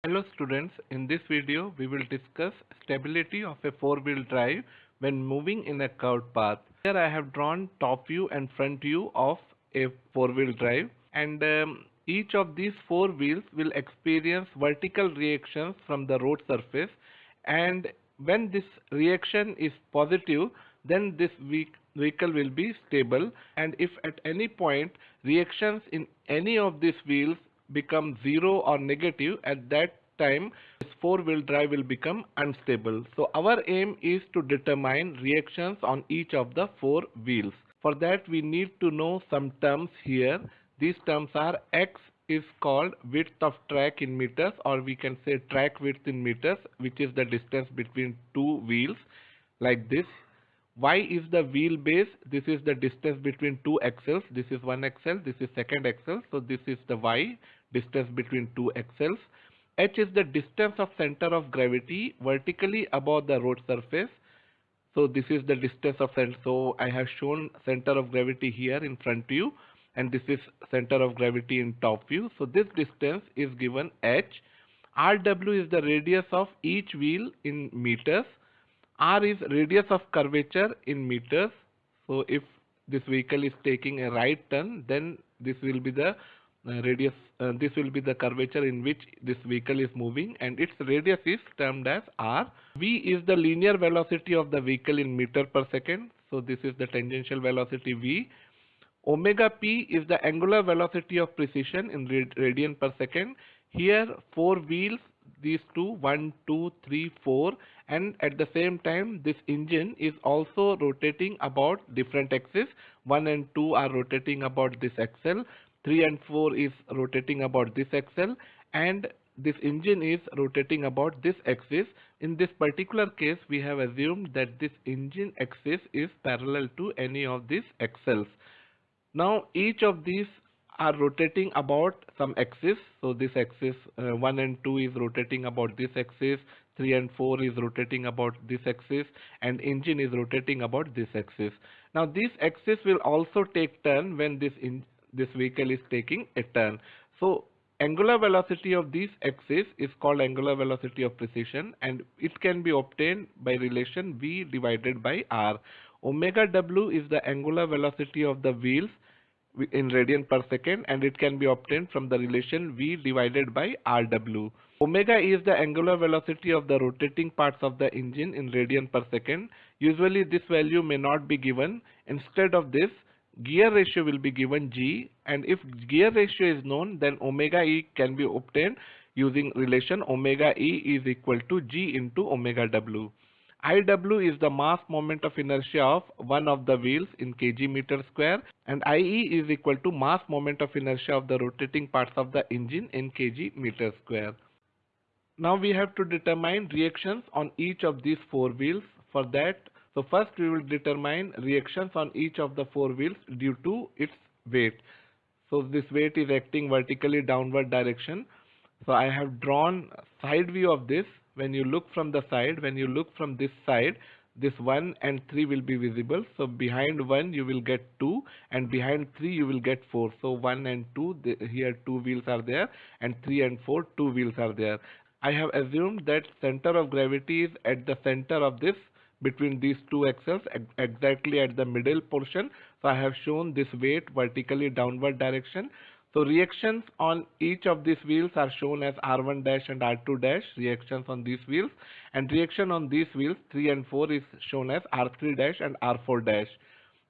Hello students, in this video we will discuss stability of a four-wheel drive when moving in a curved path. Here I have drawn top view and front view of a four-wheel drive, and each of these four wheels will experience vertical reactions from the road surface, and when this reaction is positive, then this vehicle will be stable, and if at any point reactions in any of these wheels become zero or negative, at that time this four-wheel drive will become unstable. So our aim is to determine reactions on each of the four wheels. For that we need to know some terms here. These terms are: X is called width of track in meters, or we can say track width in meters, which is the distance between two wheels, like this. Y is the wheelbase. This is the distance between two axles. This is one axle, this is second axle. So this is the Y, distance between two axles. H is the distance of center of gravity vertically above the road surface. So this is the distance of center. So I have shown center of gravity here in front view, and this is center of gravity in top view. So this distance is given H. RW is the radius of each wheel in meters. R is radius of curvature in meters. So if this vehicle is taking a right turn, then this will be the radius, this will be the curvature in which this vehicle is moving, and its radius is termed as R. V is the linear velocity of the vehicle in meter per second. So this is the tangential velocity V. Omega p is the angular velocity of precision in radian per second. Here four wheels, these two, 1, 2, 3, 4, and at the same time this engine is also rotating about different axes. 1 and 2 are rotating about this axle, 3 and 4 is rotating about this axle, and this engine is rotating about this axis. In this particular case we have assumed that this engine axis is parallel to any of these axles. Now each of these are rotating about some axis. So this axis 1 and 2 is rotating about this axis, 3 and 4 is rotating about this axis, and engine is rotating about this axis. Now this axis will also take turn when this vehicle is taking a turn. So angular velocity of this axis is called angular velocity of precision, and it can be obtained by relation V divided by R. Omega W is the angular velocity of the wheels in radian per second, and it can be obtained from the relation V divided by RW. Omega is the angular velocity of the rotating parts of the engine in radian per second. Usually this value may not be given. Instead of this, gear ratio will be given G, and if gear ratio is known, then omega E can be obtained using relation omega E is equal to G into omega W. IW is the mass moment of inertia of one of the wheels in kg meter square, and IE is equal to mass moment of inertia of the rotating parts of the engine in kg meter square. Now we have to determine reactions on each of these four wheels. For that, so first we will determine reactions on each of the four wheels due to its weight. So this weight is acting vertically downward direction. So I have drawn side view of this. When you look from the side, when you look from this side, this 1 and 3 will be visible. So behind 1 you will get 2, and behind 3 you will get 4. So 1 and 2, here 2 wheels are there, and 3 and 4, 2 wheels are there. I have assumed that center of gravity is at the center of this, between these two axles, exactly at the middle portion. So I have shown this weight vertically downward direction. So reactions on each of these wheels are shown as R1 dash and R2 dash, reactions on these wheels, and reaction on these wheels 3 and 4 is shown as R3 dash and R4 dash.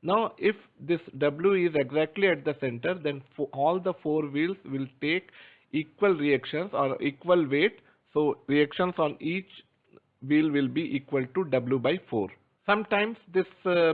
Now if this W is exactly at the center, then for all the four wheels will take equal reactions or equal weight. So reactions on each wheel will be equal to W by 4. Sometimes this,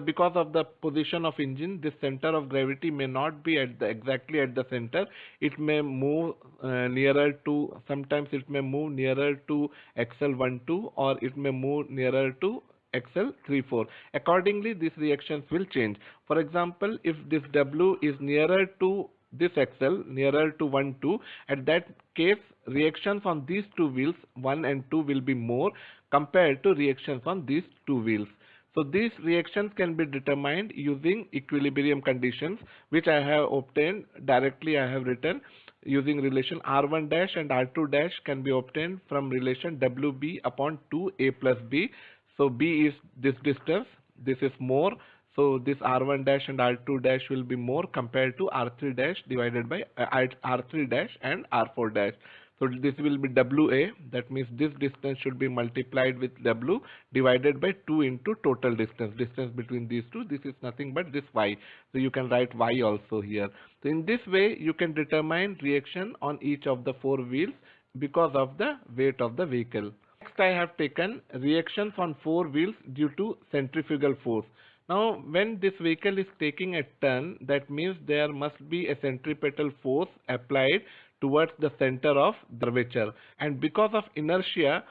because of the position of engine, this center of gravity may not be at the exactly at the center. It may move nearer to, sometimes it may move nearer to axle 1 2, or it may move nearer to axle 3 4. Accordingly these reactions will change. For example, if this W is nearer to this axle, nearer to 1 2, at that case reactions on these two wheels 1 and 2 will be more compared to reactions on these two wheels. So these reactions can be determined using equilibrium conditions, which I have obtained directly. I have written using relation R1 dash and R2 dash can be obtained from relation WB upon 2A plus B. So B is this distance, this is more. So this R1 dash and R2 dash will be more compared to R3 dash divided by R3 dash and R4 dash. So this will be WA, that means this distance should be multiplied with W divided by 2 into total distance between these two. This is nothing but this Y. So you can write Y also here. So in this way you can determine reaction on each of the four wheels because of the weight of the vehicle. Next I have taken reactions on four wheels due to centrifugal force. Now when this vehicle is taking a turn, that means there must be a centripetal force applied towards the center of the curvature, and because of inertia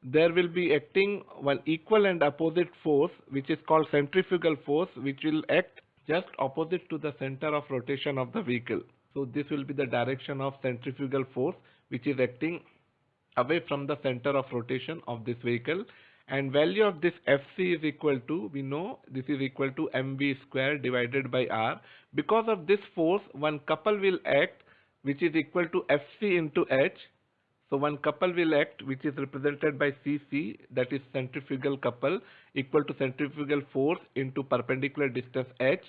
there will be acting one equal and opposite force which is called centrifugal force, which will act just opposite to the center of rotation of the vehicle. So this will be the direction of centrifugal force which is acting away from the center of rotation of this vehicle, and value of this Fc is equal to, we know this is equal to mv square divided by r. Because of this force one couple will act which is equal to Fc into h. So one couple will act which is represented by Cc, that is centrifugal couple, equal to centrifugal force into perpendicular distance h.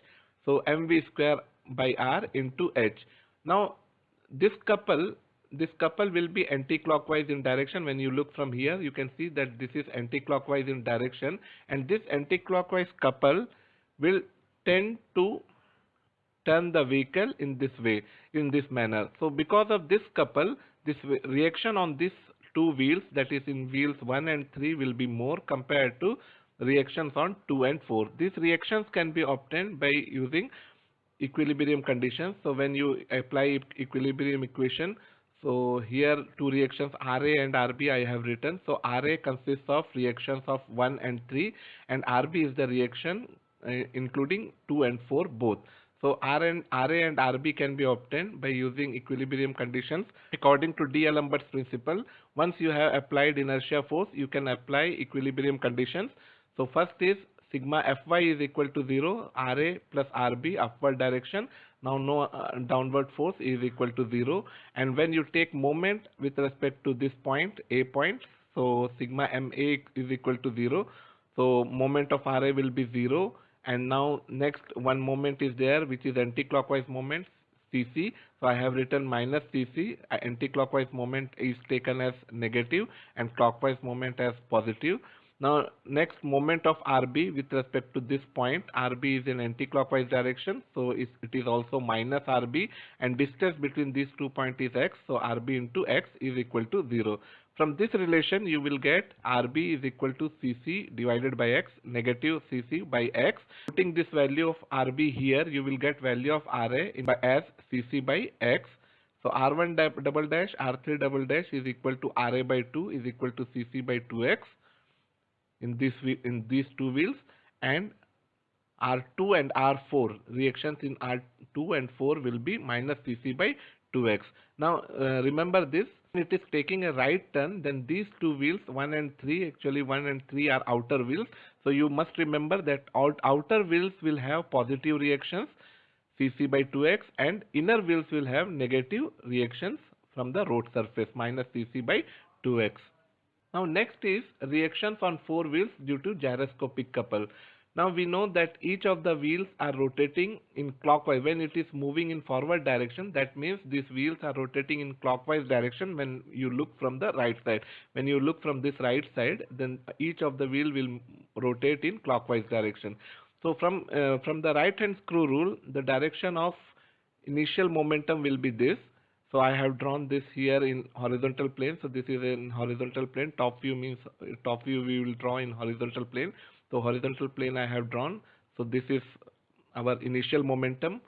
So mv square by r into h. Now this couple will be anti-clockwise in direction. When you look from here you can see that this is anti-clockwise in direction, and this anti-clockwise couple will tend to turn the vehicle in this way, in this manner. So because of this couple, this reaction on these two wheels, that is in wheels 1 and 3, will be more compared to reactions on 2 and 4. These reactions can be obtained by using equilibrium conditions. So when you apply equilibrium equation, so here two reactions Ra and Rb I have written. So Ra consists of reactions of 1 and 3, and Rb is the reaction including 2 and 4 both. So Ra and Rb can be obtained by using equilibrium conditions according to D'Alembert's principle. Once you have applied inertia force, you can apply equilibrium conditions. So first is sigma Fy is equal to 0, Ra plus Rb upward direction. Now no downward force is equal to 0. And when you take moment with respect to this point, A point, so sigma Ma is equal to 0. So moment of Ra will be 0. And now next one moment is there which is anti-clockwise moment, Cc. So I have written minus Cc. Anti-clockwise moment is taken as negative and clockwise moment as positive. Now next moment of Rb with respect to this point, Rb is in anti-clockwise direction, so it is also minus Rb, and distance between these 2 points is x, so Rb into x is equal to 0. From this relation you will get Rb is equal to Cc divided by x, negative Cc by x. Putting this value of Rb here, you will get value of Ra as Cc by x. So R1 double dash, R3 double dash is equal to Ra by 2 is equal to Cc by 2x. In these two wheels, and R2 and R4 reactions in R2 and 4 will be minus Cc by 2x. Now remember this, when it is taking a right turn, then these two wheels 1 and 3, actually 1 and 3 are outer wheels. So you must remember that outer wheels will have positive reactions Cc by 2x, and inner wheels will have negative reactions from the road surface minus Cc by 2x. Now next is reactions on four wheels due to gyroscopic couple. Now we know that each of the wheels are rotating in clockwise. When it is moving in forward direction, that means these wheels are rotating in clockwise direction when you look from the right side. When you look from this right side, then each of the wheel will rotate in clockwise direction. So from the right hand screw rule, the direction of initial momentum will be this. So I have drawn this here in horizontal plane. So this is in horizontal plane. Top view means top view we will draw in horizontal plane. So horizontal plane I have drawn. So this is our initial momentum.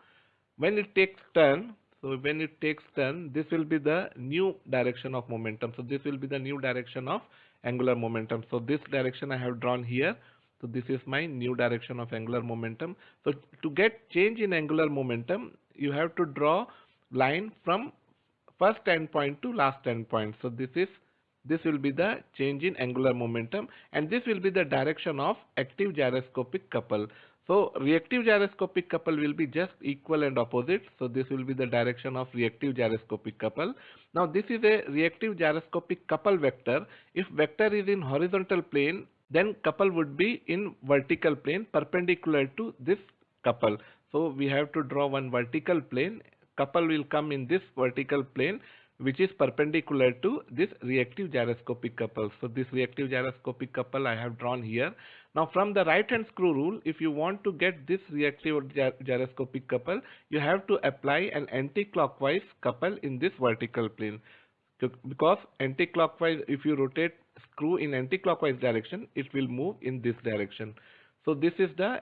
When it takes turn, this will be the new direction of momentum. So this will be the new direction of angular momentum. So this direction I have drawn here. So this is my new direction of angular momentum. So to get change in angular momentum, you have to draw line from first endpoint to last endpoint. So this will be the change in angular momentum, and this will be the direction of active gyroscopic couple. So reactive gyroscopic couple will be just equal and opposite. So this will be the direction of reactive gyroscopic couple. Now this is a reactive gyroscopic couple vector. If vector is in horizontal plane, then couple would be in vertical plane perpendicular to this couple. So we have to draw one vertical plane. Couple will come in this vertical plane, which is perpendicular to this reactive gyroscopic couple. So this reactive gyroscopic couple I have drawn here. Now from the right hand screw rule, if you want to get this reactive gyroscopic couple, you have to apply an anti-clockwise couple in this vertical plane. Because anti-clockwise, if you rotate screw in anti-clockwise direction, it will move in this direction. So this is the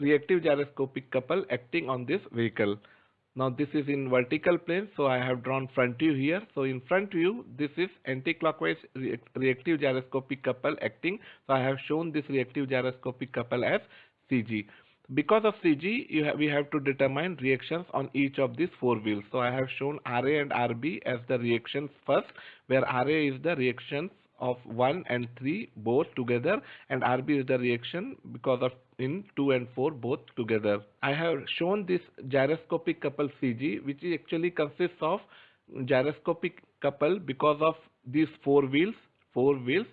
reactive gyroscopic couple acting on this vehicle. Now this is in vertical plane, so I have drawn front view here. So in front view, this is anti-clockwise reactive gyroscopic couple acting. So I have shown this reactive gyroscopic couple as CG. Because of CG, we have to determine reactions on each of these four wheels. So I have shown RA and RB as the reactions first, where RA is the reactions of 1 and 3 both together, and RB is the reaction because of in 2 and 4 both together. I have shown this gyroscopic couple CG, which actually consists of gyroscopic couple because of these four wheels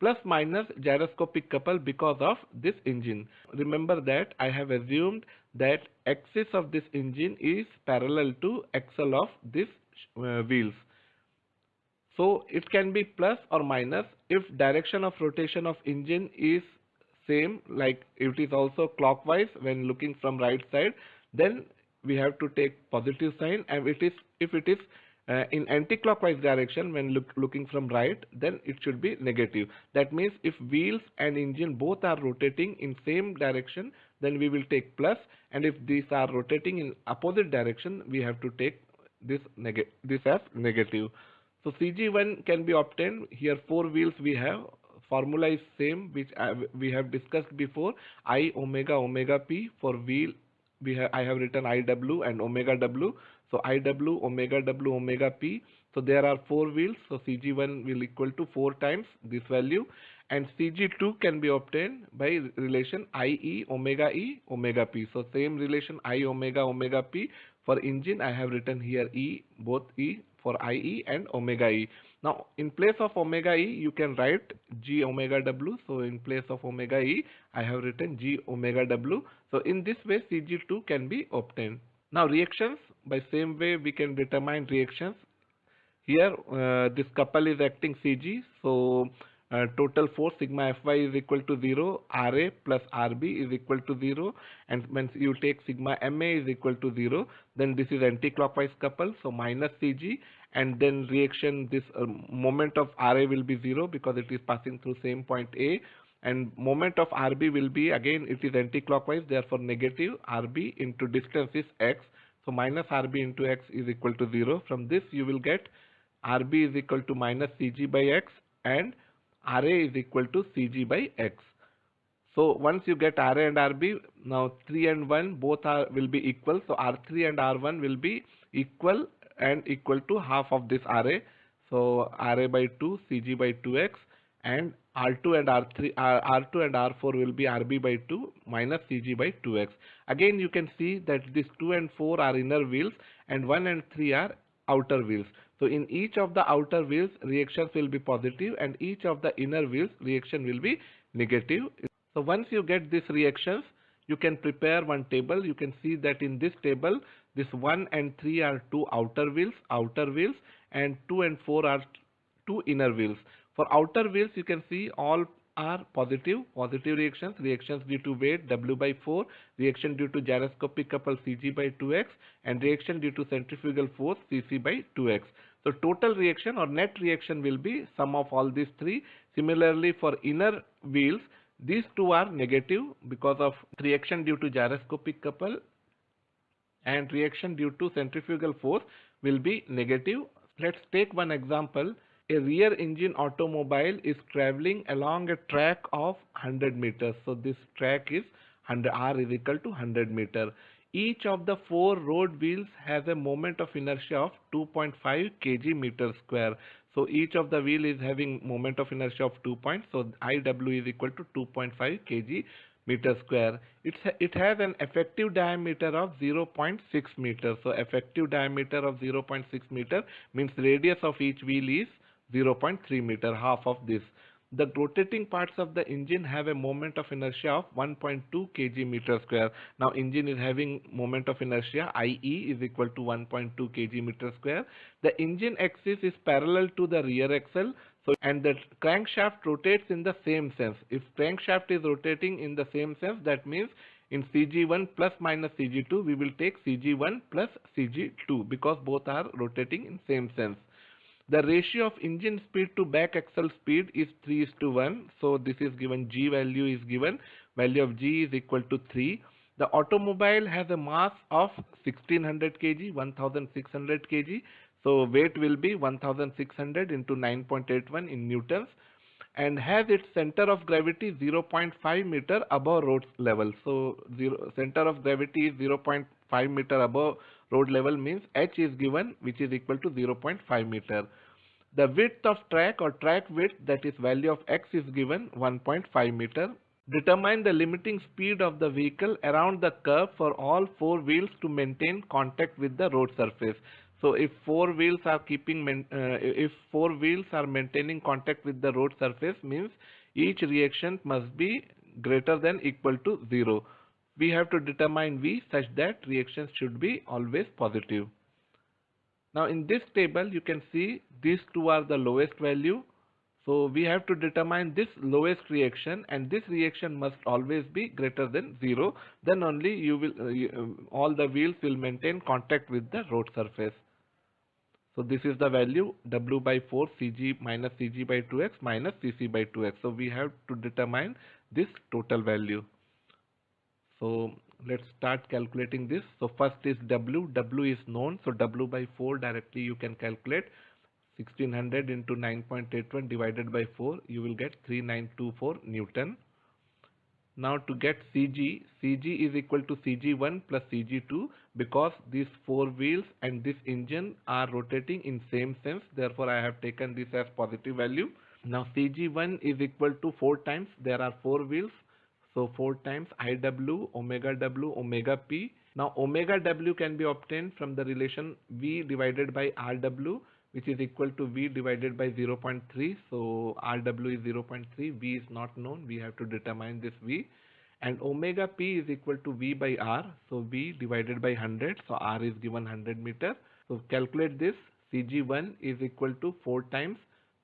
plus minus gyroscopic couple because of this engine. Remember that I have assumed that axis of this engine is parallel to axle of this wheels. So it can be plus or minus if direction of rotation of engine is same, like it is also clockwise when looking from right side, then we have to take positive sign, and if it is in anti-clockwise direction when looking from right, then it should be negative. That means if wheels and engine both are rotating in same direction, then we will take plus, and if these are rotating in opposite direction, we have to take this as negative. So CG1 can be obtained. Here four wheels we have. Formula is same, which we have discussed before. I omega omega p for wheel. I have written IW and omega W. So IW omega W omega p. So there are four wheels. So CG1 will equal to 4 times this value, and CG2 can be obtained by relation IE omega E omega p. So same relation I omega omega p. For engine I have written here E, both E for IE and omega E. Now in place of omega E you can write G omega W. So in place of omega E I have written G omega W. So in this way CG2 can be obtained. Now reactions, by same way we can determine reactions. Here this couple is acting CG, so total force sigma Fy is equal to 0, Ra plus Rb is equal to 0, and when you take sigma Ma is equal to 0, then this is anti-clockwise couple, so minus Cg, and then reaction, this moment of Ra will be 0 because it is passing through same point A, and moment of Rb will be, again it is anti-clockwise, therefore negative. Rb into distance is x, so minus Rb into x is equal to 0. From this you will get Rb is equal to minus Cg by x and Ra is equal to Cg by x. So once you get Ra and Rb, now 3 and 1 both will be equal. So R3 and R1 will be equal and equal to half of this Ra. So Ra by 2, Cg by 2x, and R2 and R2 and R4 will be Rb by 2 minus Cg by 2x. Again you can see that these 2 and 4 are inner wheels and 1 and 3 are outer wheels. So in each of the outer wheels reactions will be positive, and each of the inner wheels reaction will be negative. So once you get these reactions, you can prepare one table. You can see that in this table, this 1 and 3 are two outer wheels, and 2 and 4 are two inner wheels. For outer wheels, you can see all are positive reactions due to weight W by 4, reaction due to gyroscopic couple Cg by 2x, and reaction due to centrifugal force Cc by 2x. So total reaction or net reaction will be sum of all these three. Similarly for inner wheels, these two are negative because of reaction due to gyroscopic couple, and reaction due to centrifugal force will be negative. Let's take one example. A rear engine automobile is traveling along a track of 100 meters. So this track is 100, R is equal to 100 meter. Each of the four road wheels has a moment of inertia of 2.5 kg meter square. So each of the wheel is having moment of inertia of 2 points. So IW is equal to 2.5 kg meter square. It has an effective diameter of 0.6 meter. So effective diameter of 0.6 meter means radius of each wheel is 0.3 meter, half of this. The rotating parts of the engine have a moment of inertia of 1.2 kg meter square. Now engine is having moment of inertia, IE is equal to 1.2 kg meter square. The engine axis is parallel to the rear axle. So, and the crankshaft rotates in the same sense. If crankshaft is rotating in the same sense, that means in CG1 plus minus CG2, we will take CG1 plus CG2 because both are rotating in same sense. The ratio of engine speed to back axle speed is 3:1. So this is given, G value is given, value of G is equal to 3. The automobile has a mass of 1600 kg, 1600 kg. So weight will be 1600 into 9.81 in newtons, and has its center of gravity 0.5 meter above road level. So center of gravity is 0.5 meter above road level, means H is given, which is equal to 0.5 meter. The width of track or track width, that is value of X, is given 1.5 meter. Determine the limiting speed of the vehicle around the curve for all four wheels to maintain contact with the road surface. So if four wheels are maintaining contact with the road surface, means each reaction must be greater than equal to 0. We have to determine V such that reactions should be always positive. Now in this table you can see these two are the lowest value. So we have to determine this lowest reaction, and this reaction must always be greater than 0. Then only all the wheels will maintain contact with the road surface. So this is the value W by 4 Cg minus Cg by 2x minus Cc by 2x. So we have to determine this total value. So let's start calculating this. So first is W. W is known. So W by 4 directly you can calculate. 1600 into 9.81 divided by 4, you will get 3924 Newton. Now to get CG, CG is equal to CG1 plus CG2 because these four wheels and this engine are rotating in same sense. Therefore, I have taken this as positive value. Now CG1 is equal to 4 times, there are 4 wheels. So 4 times IW, omega P. Now omega W can be obtained from the relation V divided by RW, which is equal to V divided by 0.3. So RW is 0.3, V is not known, we have to determine this V. And omega P is equal to V by R, so V divided by 100, so R is given 100 meter. So calculate this, CG1 is equal to 4 times,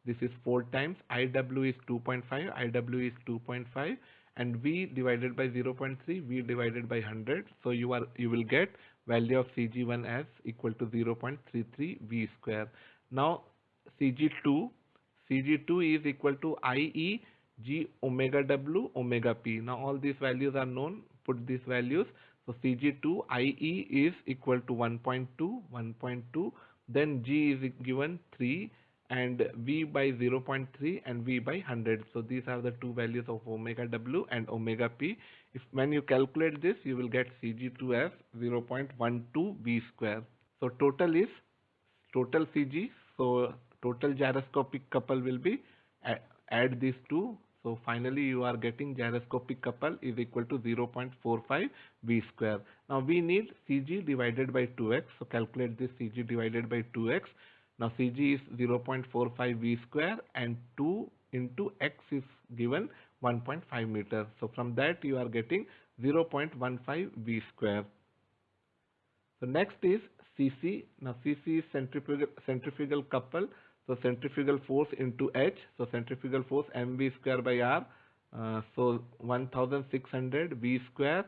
this is 4 times, IW is 2.5, IW is 2.5, and V divided by 0.3, V divided by 100. So you will get value of CG1 as equal to 0.33 V square. Now CG2 is equal to IE G omega W omega P. Now all these values are known, put these values. So CG2 IE is equal to 1.2, then G is given 3, and V by 0.3 and V by 100. So these are the two values of omega W and omega P. When you calculate this, you will get CG2 as 0.12 V square. So total CG. So total gyroscopic couple will be, add these two. So finally you are getting gyroscopic couple is equal to 0.45 V square. Now we need CG divided by 2x. So calculate this CG divided by 2x. Now CG is 0.45 V square and 2 into X is given 1.5 meter. So from that you are getting 0.15 V square. So next is CC. Now CC is centrifugal couple. So centrifugal force into H. So centrifugal force mv square by R. So 1600 V square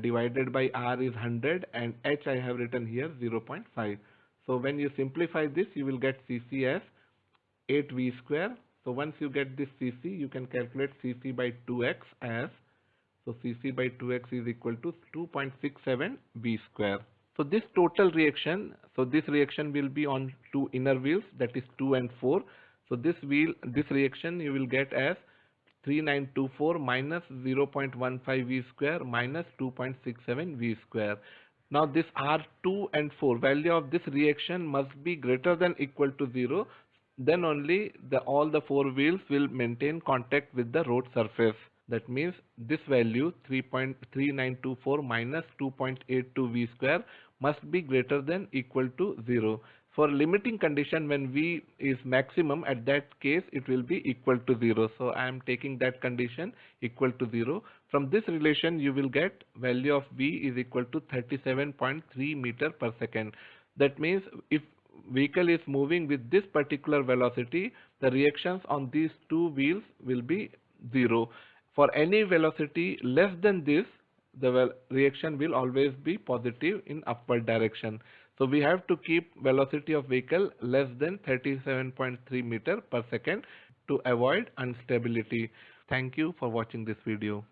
divided by R is 100, and H I have written here 0.5. So when you simplify this, you will get CC as 8 V square. So once you get this CC, you can calculate CC by 2x as, so CC by 2x is equal to 2.67 V square. So this total reaction, so this reaction will be on two inner wheels, that is 2 and 4. So this reaction you will get as 3924 minus 0.15 V square minus 2.67 V square. Now this R2 and 4, value of this reaction must be greater than equal to 0. Then only all the four wheels will maintain contact with the road surface. That means this value 3.3924 minus 2.82 v square must be greater than equal to 0. For limiting condition, when v is maximum, at that case it will be equal to 0. So I am taking that condition equal to 0. From this relation you will get value of v is equal to 37.3 meter per second. That means if vehicle is moving with this particular velocity, the reactions on these two wheels will be 0. For any velocity less than this, the reaction will always be positive in upward direction. So we have to keep velocity of vehicle less than 37.3 meter per second to avoid instability. Thank you for watching this video.